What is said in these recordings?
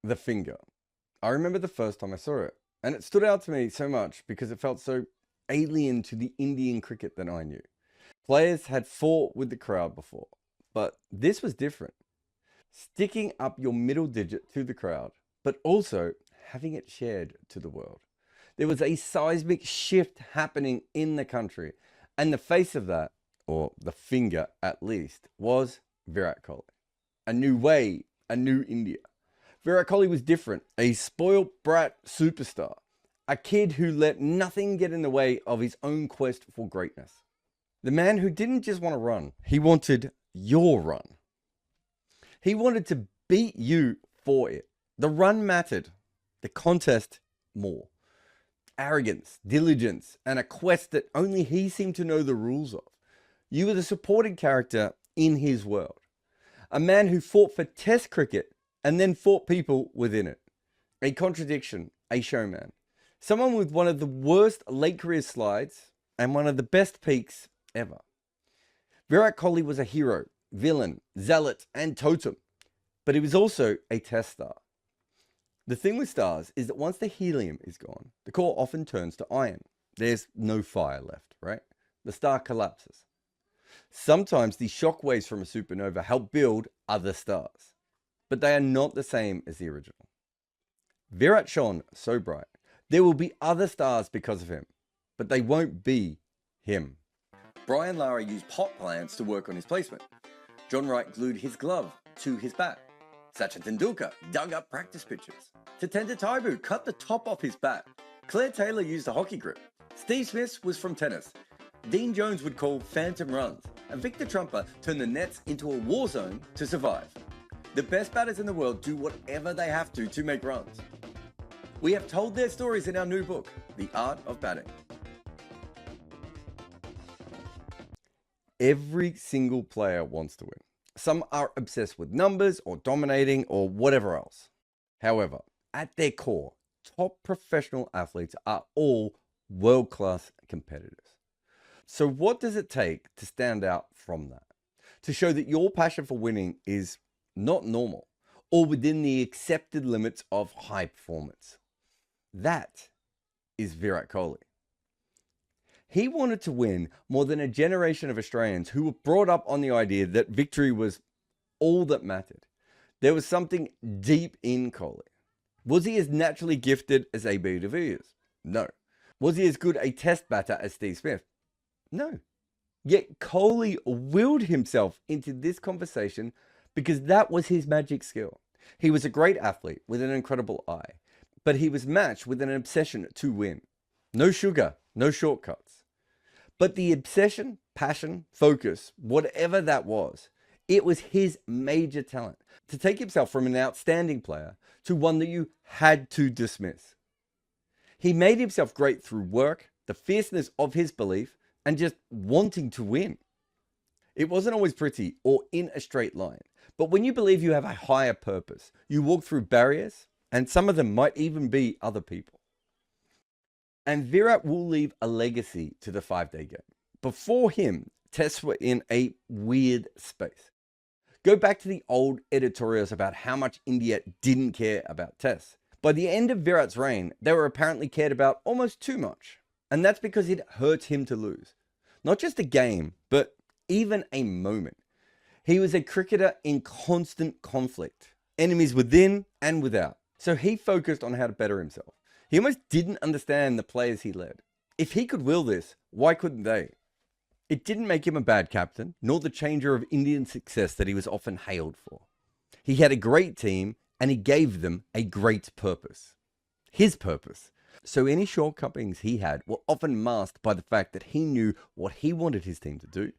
the finger. I remember the first time I saw it, and it stood out to me so much because it felt so alien to the Indian cricket that I knew. Players had fought with the crowd before, but this was different. Sticking up your middle digit to the crowd, but also having it shared to the world. There was a seismic shift happening in the country, and the face of that, or the finger at least, was Virat Kohli. A new way, a new India. Virat Kohli was different, a spoiled brat superstar, a kid who let nothing get in the way of his own quest for greatness. The man who didn't just want to run, he wanted your run. He wanted to beat you for it. The run mattered, the contest more. Arrogance, diligence, and a quest that only he seemed to know the rules of. You were the supporting character in his world. A man who fought for Test cricket and then fought people within it. A contradiction, a showman. Someone with one of the worst late career slides and one of the best peaks ever. Virat Kohli was a hero, villain, zealot, and totem. But he was also a Test star. The thing with stars is that once the helium is gone, the core often turns to iron. There's no fire left, right? The star collapses. Sometimes the shock waves from a supernova help build other stars, but they are not the same as the original. Virat shone so bright. There will be other stars because of him, but they won't be him. Brian Lara used pot plants to work on his placement. John Wright glued his glove to his bat. Sachin Tendulkar dug up practice pitches. Tatenda Taibu cut the top off his bat. Claire Taylor used a hockey grip. Steve Smith was from tennis. Dean Jones would call phantom runs. And Victor Trumper turned the nets into a war zone to survive. The best batters in the world do whatever they have to make runs. We have told their stories in our new book, The Art of Batting. Every single player wants to win. Some are obsessed with numbers or dominating or whatever else. However, at their core, top professional athletes are all world-class competitors. So what does it take to stand out from that? To show that your passion for winning is not normal or within the accepted limits of high performance. That is Virat Kohli. He wanted to win more than a generation of Australians who were brought up on the idea that victory was all that mattered. There was something deep in Kohli. Was he as naturally gifted as AB de Villiers? No. Was he as good a test batter as Steve Smith? No. Yet Kohli willed himself into this conversation because that was his magic skill. He was a great athlete with an incredible eye, but he was matched with an obsession to win. No sugar, no shortcuts. But the obsession, passion, focus, whatever that was, it was his major talent to take himself from an outstanding player to one that you had to dismiss. He made himself great through work, the fierceness of his belief, and just wanting to win. It wasn't always pretty or in a straight line, but when you believe you have a higher purpose, you walk through barriers, and some of them might even be other people. And Virat will leave a legacy to the 5-day game. Before him, tests were in a weird space. Go back to the old editorials about how much India didn't care about tests. By the end of Virat's reign, they were apparently cared about almost too much. And that's because it hurt him to lose. Not just a game, but even a moment. He was a cricketer in constant conflict. Enemies within and without. So he focused on how to better himself. He almost didn't understand the players he led. If he could will this, why couldn't they? It didn't make him a bad captain, nor the changer of Indian success that he was often hailed for. He had a great team, and he gave them a great purpose. His purpose. So any shortcomings he had were often masked by the fact that he knew what he wanted his team to do,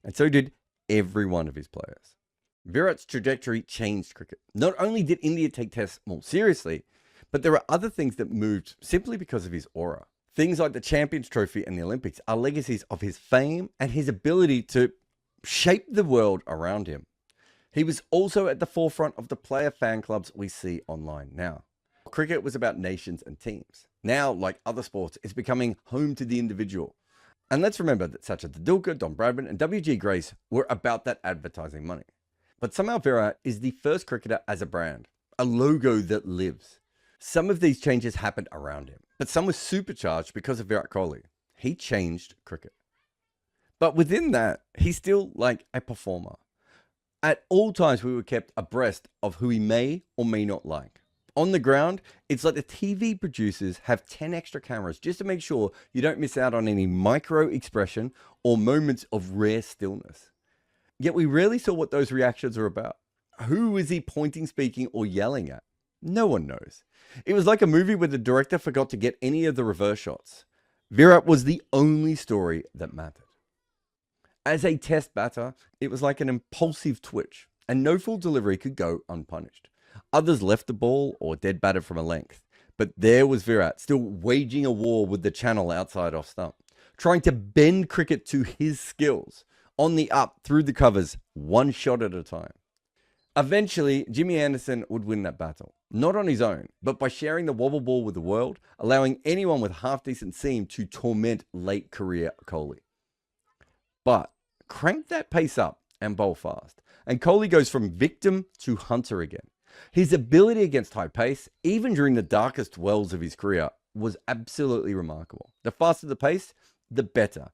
and so did every one of his players. Virat's trajectory changed cricket. Not only did India take tests more seriously, but there are other things that moved simply because of his aura. Things like the Champions Trophy and the Olympics are legacies of his fame and his ability to shape the world around him. He was also at the forefront of the player fan clubs we see online now. Cricket was about nations and teams. Now, like other sports, it's becoming home to the individual. And let's remember that Sachin Tendulkar, Don Bradman, and W.G. Grace were about that advertising money. But somehow Virat is the first cricketer as a brand, a logo that lives. Some of these changes happened around him, but some were supercharged because of Virat Kohli. He changed cricket. But within that, he's still like a performer. At all times, we were kept abreast of who he may or may not like. On the ground, it's like the TV producers have 10 extra cameras just to make sure you don't miss out on any micro expression or moments of rare stillness. Yet we rarely saw what those reactions are about. Who is he pointing, speaking, or yelling at? No one knows. It was like a movie where the director forgot to get any of the reverse shots. Virat was the only story that mattered. As a test batter, it was like an impulsive twitch, and no full delivery could go unpunished. Others left the ball or dead batted from a length, but there was Virat still waging a war with the channel outside off stump, trying to bend cricket to his skills, on the up through the covers, one shot at a time. Eventually, Jimmy Anderson would win that battle, not on his own, but by sharing the wobble ball with the world, allowing anyone with half-decent seam to torment late career Kohli. But crank that pace up and bowl fast, and Kohli goes from victim to hunter again. His ability against high pace, even during the darkest wells of his career, was absolutely remarkable. The faster the pace, the better.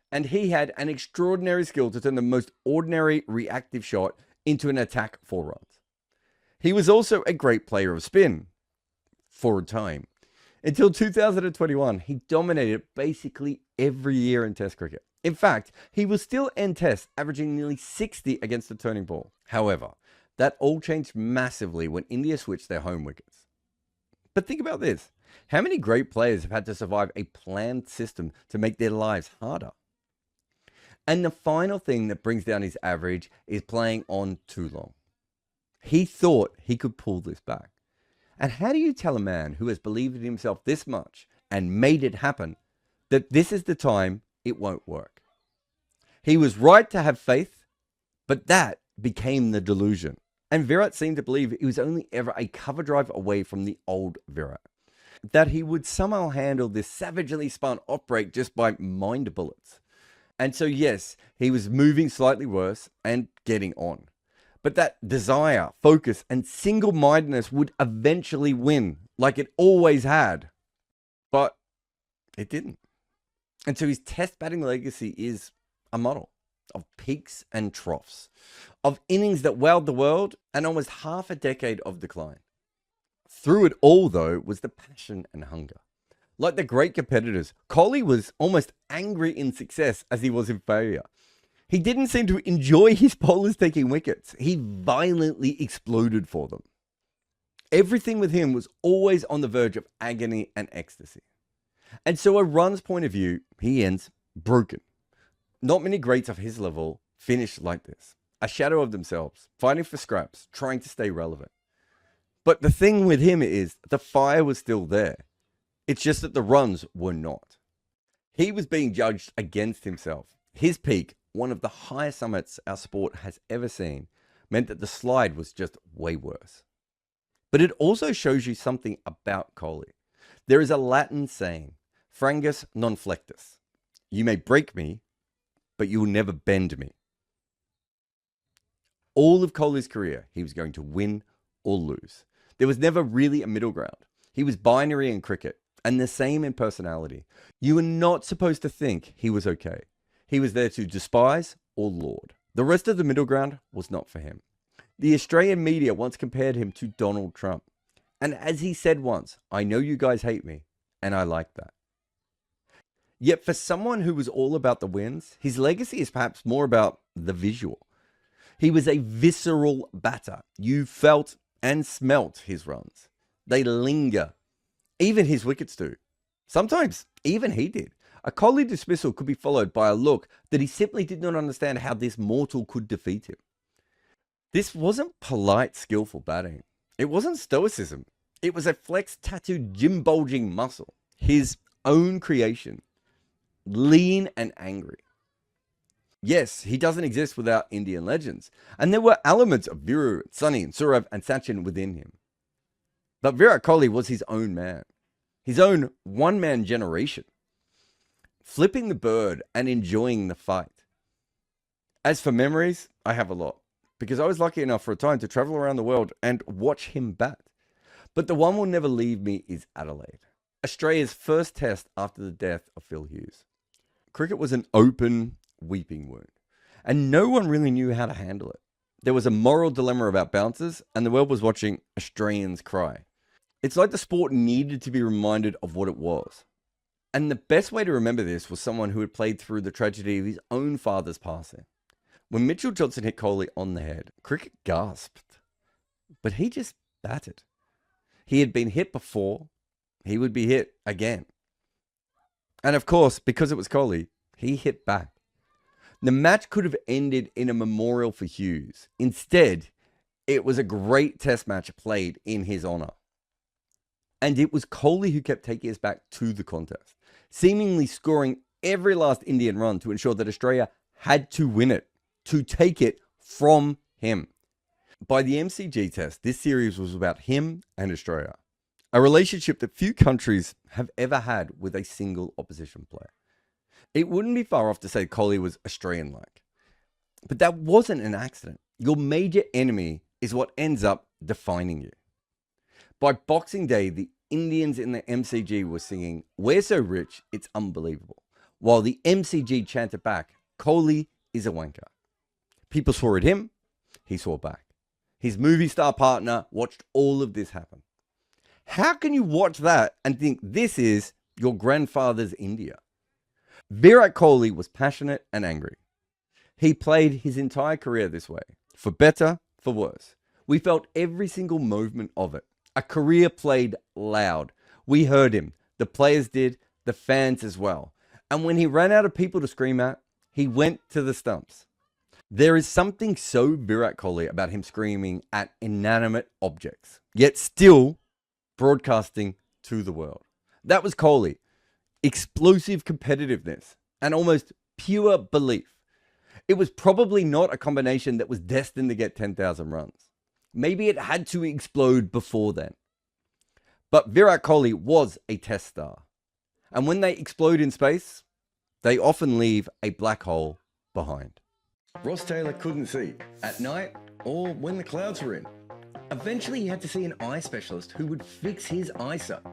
And he had an extraordinary skill to turn the most ordinary reactive shot into an attack for runs. He was also a great player of spin, for a time. Until 2021, he dominated basically every year in Test cricket. In fact, he was still in Test, averaging nearly 60 against the turning ball. However, that all changed massively when India switched their home wickets. But think about this. How many great players have had to survive a planned system to make their lives harder? And the final thing that brings down his average is playing on too long. He thought he could pull this back. And how do you tell a man who has believed in himself this much and made it happen that this is the time it won't work? He was right to have faith, but that became the delusion. And Virat seemed to believe he was only ever a cover drive away from the old Virat. That he would somehow handle this savagely spun off break just by mind bullets. And so yes, he was moving slightly worse and getting on. But that desire, focus, and single-mindedness would eventually win, like it always had. But it didn't. And so his Test batting legacy is a model of peaks and troughs, of innings that wowed the world, and almost half a decade of decline. Through it all, though, was the passion and hunger. Like the great competitors, Kohli was almost angry in success as he was in failure. He didn't seem to enjoy his bowlers taking wickets. He violently exploded for them. Everything with him was always on the verge of agony and ecstasy. And so a run's point of view, he ends broken. Not many greats of his level finish like this. A shadow of themselves, fighting for scraps, trying to stay relevant. But the thing with him is the fire was still there. It's just that the runs were not. He was being judged against himself. His peak, one of the highest summits our sport has ever seen, meant that the slide was just way worse. But it also shows you something about Kohli. There is a Latin saying, frangus non flectus. You may break me, but you will never bend me. All of Kohli's career, he was going to win or lose. There was never really a middle ground. He was binary in cricket, and the same in personality. You were not supposed to think he was okay. He was there to despise or laud. The rest of the middle ground was not for him. The Australian media once compared him to Donald Trump. And as he said once, I know you guys hate me, and I like that. Yet for someone who was all about the wins, his legacy is perhaps more about the visual. He was a visceral batter. You felt and smelt his runs. They linger. Even his wickets do. Sometimes even he did. A Kohli dismissal could be followed by a look that he simply did not understand how this mortal could defeat him. This wasn't polite, skillful batting. It wasn't stoicism. It was a flex tattooed gym bulging muscle. His own creation. Lean and angry. Yes, he doesn't exist without Indian legends. And there were elements of Viru, Sunny, and Saurav and Sachin within him. But Virat Kohli was his own man. His own one-man generation. Flipping the bird and enjoying the fight. As for memories, I have a lot. because I was lucky enough for a time to travel around the world and watch him bat. But the one will never leave me is Adelaide, Australia's first test after the death of Phil Hughes. Cricket was an open, weeping wound, and no one really knew how to handle it. There was a moral dilemma about bouncers, and the world was watching Australians cry. It's like the sport needed to be reminded of what it was. And the best way to remember this was someone who had played through the tragedy of his own father's passing. When Mitchell Johnson hit Kohli on the head, cricket gasped. But he just batted. He had been hit before, he would be hit again. And of course, because it was Kohli, he hit back. The match could have ended in a memorial for Hughes. Instead, it was a great test match played in his honour. And it was Kohli who kept taking us back to the contest, seemingly scoring every last Indian run to ensure that Australia had to win it, to take it from him. By the MCG test, this series was about him and Australia, a relationship that few countries have ever had with a single opposition player. It wouldn't be far off to say Kohli was Australian-like. But that wasn't an accident. Your major enemy is what ends up defining you. By Boxing Day, the Indians in the MCG were singing, "We're so rich, it's unbelievable," while the MCG chanted back, "Kohli is a wanker." People swore at him, he swore back. His movie star partner watched all of this happen. How can you watch that and think this is your grandfather's India? Virat Kohli was passionate and angry. He played his entire career this way, for better, for worse. We felt every single movement of it. A career played loud. We heard him. The players did, the fans as well. And when he ran out of people to scream at, he went to the stumps. There is something so Virat Kohli about him screaming at inanimate objects, yet still broadcasting to the world. That was Kohli. Explosive competitiveness and almost pure belief. It was probably not a combination that was destined to get 10,000 runs. Maybe it had to explode before then. But Virat Kohli was a test star. And when they explode in space, they often leave a black hole behind. Ross Taylor couldn't see at night or when the clouds were in. Eventually, he had to see an eye specialist who would fix his eyesight.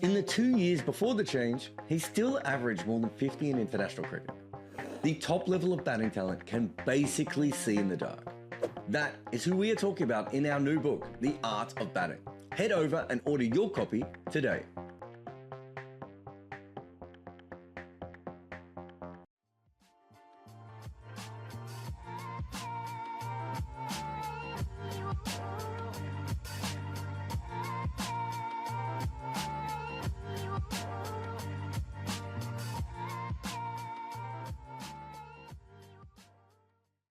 In the 2 years before the change, he still averaged more than 50 in international cricket. The top level of batting talent can basically see in the dark. That is who we are talking about in our new book, The Art of Batting. Head over and order your copy today.